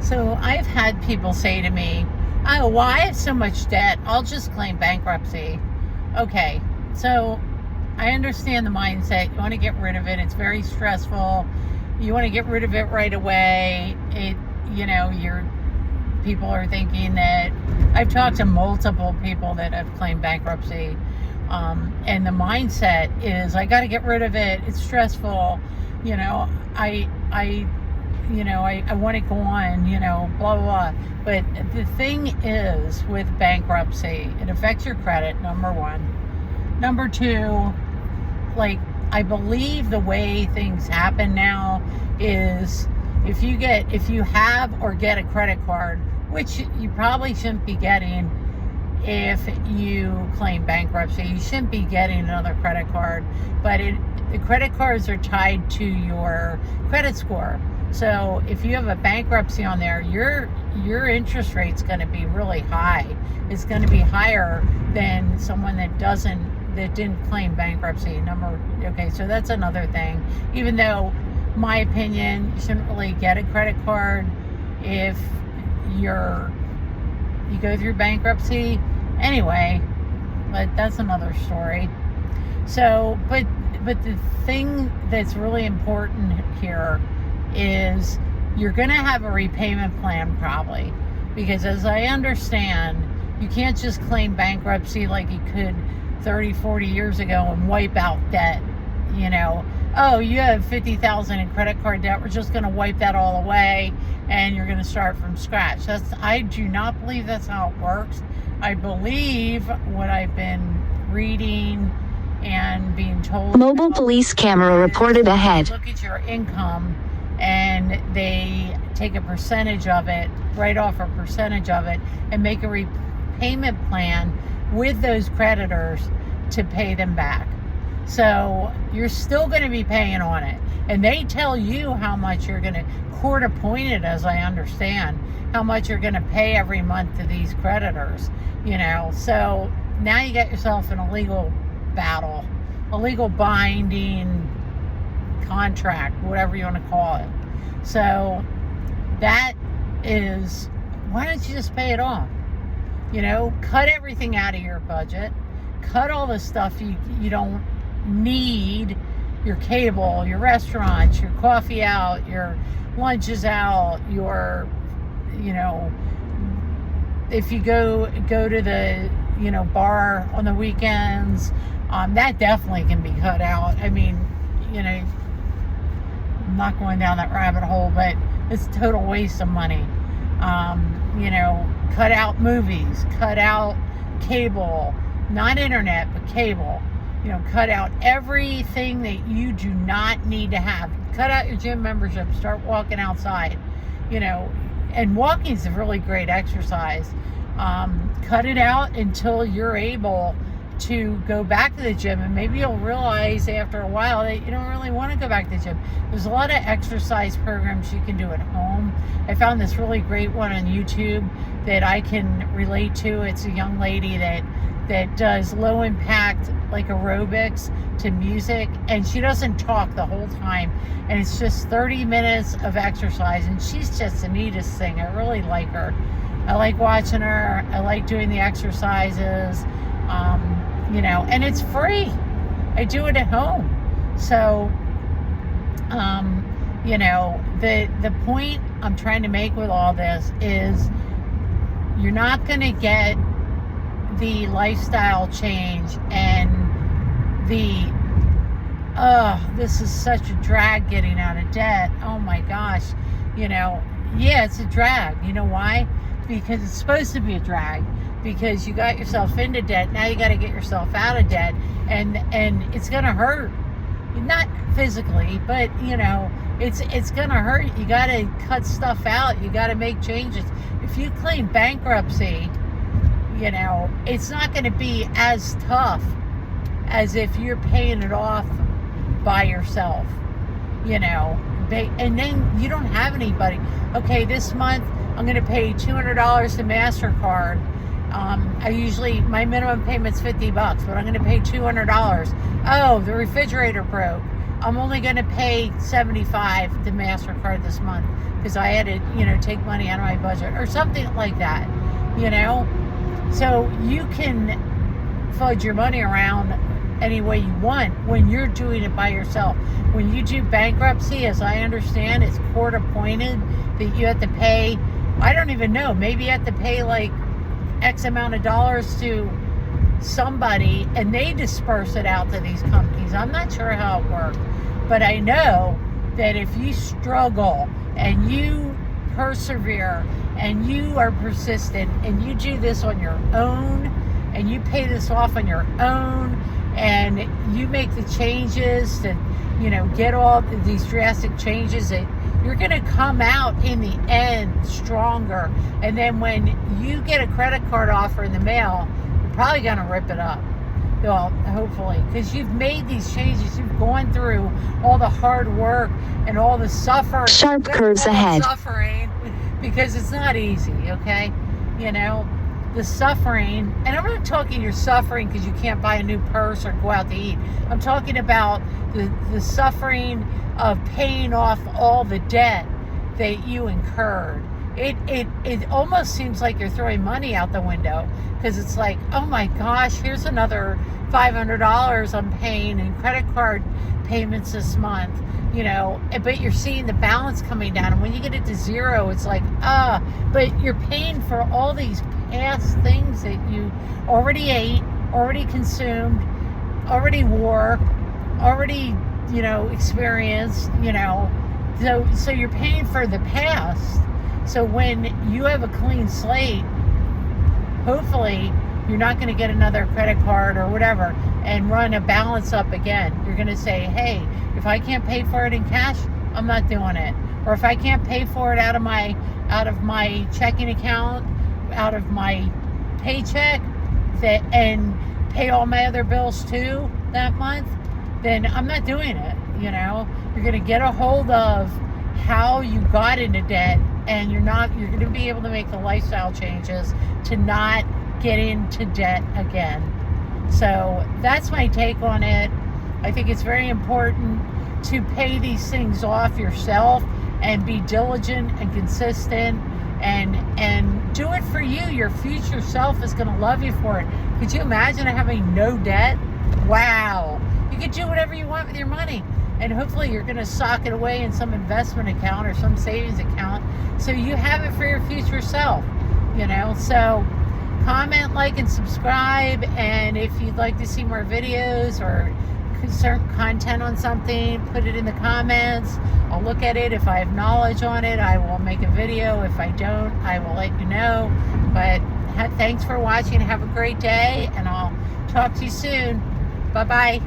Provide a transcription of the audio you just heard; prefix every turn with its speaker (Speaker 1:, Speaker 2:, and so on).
Speaker 1: So I've had people say to me, oh, well, I have so much debt, I'll just claim bankruptcy. Okay, so I understand the mindset. You want to get rid of it. It's very stressful. You want to get rid of it right away. People are thinking that I've talked to multiple people that have claimed bankruptcy. And the mindset is, I got to get rid of it. It's stressful. I want it gone, blah, blah, blah. But the thing is, with bankruptcy, it affects your credit, number one. Number two, I believe the way things happen now is if you have or get a credit card, which you probably shouldn't be getting if you claim bankruptcy. You shouldn't be getting another credit card, but the credit cards are tied to your credit score. So if you have a bankruptcy on there, your interest rate's going to be really high. It's going to be higher than someone that didn't claim bankruptcy. Okay, so that's another thing. Even though, my opinion, you shouldn't really get a credit card if you go through bankruptcy. Anyway, but that's another story. So, but the thing that's really important here is you're going to have a repayment plan probably, because as I understand, you can't just claim bankruptcy like you could 30, 40 years ago and wipe out debt. Oh, you have $50,000 in credit card debt, we're just going to wipe that all away and you're going to start from scratch. I do not believe that's how it works. I believe what I've been reading and being told.
Speaker 2: Mobile police camera reported ahead.
Speaker 1: Look at your income and they take a percentage of it, write off a percentage of it, and make a repayment plan with those creditors to pay them back. So you're still going to be paying on it. And they tell you how much you're going to, court appointed as I understand, how much you're going to pay every month to these creditors. So now you get yourself in a legal battle, a legal binding contract, whatever you want to call it. So that is, why don't you just pay it off? Cut everything out of your budget. Cut all the stuff you don't need, your cable, your restaurants, your coffee out, your lunches out, your, if you go to the, bar on the weekends, that definitely can be cut out. I mean, I'm not going down that rabbit hole, but it's a total waste of money. Cut out movies, cut out cable, not internet, but cable. Cut out everything that you do not need to have. Cut out your gym membership, start walking outside, and walking is a really great exercise. Cut it out until you're able to go back to the gym, and maybe you'll realize after a while that you don't really want to go back to the gym. There's a lot of exercise programs you can do at home. I found this really great one on YouTube that I can relate to. It's a young lady that does low impact aerobics to music, and she doesn't talk the whole time, and it's just 30 minutes of exercise, and she's just the neatest thing. I really like her. I like watching her. I like doing the exercises. And it's free. I do it at home. So, the point I'm trying to make with all this is you're not going to get the lifestyle change and this is such a drag getting out of debt. Oh my gosh. It's a drag. You know why? Because it's supposed to be a drag. Because you got yourself into debt, now you got to get yourself out of debt, and it's gonna hurt, not physically, but it's gonna hurt. You got to cut stuff out. You got to make changes. If you claim bankruptcy, it's not going to be as tough as if you're paying it off by yourself. And then you don't have anybody. Okay, this month I'm going to pay $200 to MasterCard. My minimum payment's $50, but I'm going to pay $200. Oh, the refrigerator broke. I'm only going to pay $75 to MasterCard this month because I had to, take money out of my budget or something like that, So you can fudge your money around any way you want when you're doing it by yourself. When you do bankruptcy, as I understand, it's court appointed that you have to pay, I don't even know, maybe you have to pay like X amount of dollars to somebody and they disperse it out to these companies. I'm not sure how it works, but I know that if you struggle and you persevere and you are persistent and you do this on your own and you pay this off on your own and you make the changes to, get all these drastic changes, that you're going to come out in the end stronger. And then when you get a credit card offer in the mail, you're probably going to rip it up. Well, hopefully, because you've made these changes. You've gone through all the hard work and all the suffering.
Speaker 2: Sharp curves ahead.
Speaker 1: Suffering, because it's not easy, okay? The suffering, and I'm not talking you're suffering because you can't buy a new purse or go out to eat. I'm talking about the suffering of paying off all the debt that you incurred. It almost seems like you're throwing money out the window, because it's like, oh my gosh, here's another $500 I'm paying in credit card payments this month, but you're seeing the balance coming down, and when you get it to zero, it's like, but you're paying for all these past things that you already ate, already consumed, already wore, already, experienced, so you're paying for the past. So when you have a clean slate, hopefully you're not going to get another credit card or whatever and run a balance up again. You're going to say, hey, if I can't pay for it in cash, I'm not doing it. Or if I can't pay for it out of my checking account, out of my paycheck, and pay all my other bills too that month, then I'm not doing it. You're going to get a hold of how you got into debt, and you're going to be able to make the lifestyle changes to not get into debt again. So that's my take on it. I think it's very important to pay these things off yourself and be diligent and consistent and do it for you. Your future self is going to love you for it. Could you imagine having no debt? Wow. You could do whatever you want with your money. And hopefully you're going to sock it away in some investment account or some savings account so you have it for your future self. So comment, like, and subscribe. And if you'd like to see more videos or certain content on something, put it in the comments. I'll look at it. If I have knowledge on it, I will make a video. If I don't, I will let you know. But thanks for watching. Have a great day, and I'll talk to you soon. Bye-bye.